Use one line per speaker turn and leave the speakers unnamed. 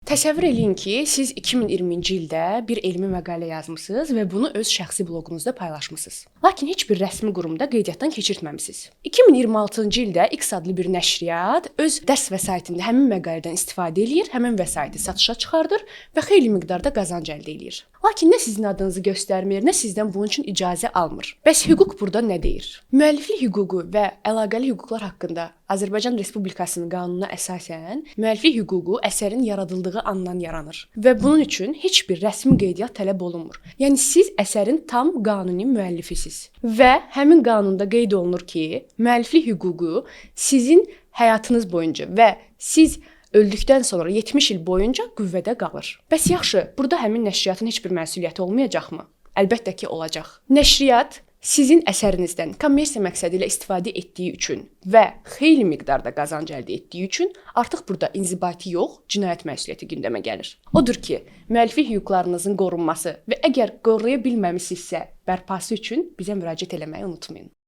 Təsəvvür eləyin ki, siz 2020-ci ildə bir elmi məqalə yazmısınız və bunu öz şəxsi bloqunuzda paylaşmısınız. Lakin heç bir rəsmi qurumda qeydiyyatdan keçirtməmisiniz. 2026-cı ildə X adlı bir nəşriyyat öz dərs vəsaitində həmin məqalədən istifadə eləyir, həmin vəsaiti satışa çıxardır və xeyli miqdarda qazanc əldə eləyir. Lakin nə sizin adınızı göstərmir, nə sizdən bunun üçün icazə almır. Bəs hüquq burada nə deyir? Müəlliflik hüququ və əlaqəli hüquqlar haqqında Azərbaycan Respublikasının qanununa əsasən müəlliflik hüququ əsərin yaradıldığı andan yaranır və bunun üçün heç bir rəsmi qeydiyyat tələb olunmur. Yəni siz əsərin tam qanuni müəllifisiniz və həmin qanunda qeyd olunur ki, müəlliflik hüququ sizin həyatınız boyunca və siz öldükdən sonra 70 il boyunca qüvvədə qalır. Bəs yaxşı, burada həmin nəşriyyatın heç bir məsuliyyəti olmayacaqmı? Əlbəttə ki, olacaq. Nəşriyyat sizin əsərinizdən kommersiya məqsədi ilə istifadə etdiyi üçün və xeyli miqdarda qazanc əldə etdiyi üçün artıq burada inzibati yox, cinayət məsuliyyəti gündəmə gəlir. Odur ki, müəlliflik hüquqlarınızın qorunması və əgər qoruya bilməmisinizsə, bərpası üçün bizə müraciət eləməyi unutmayın.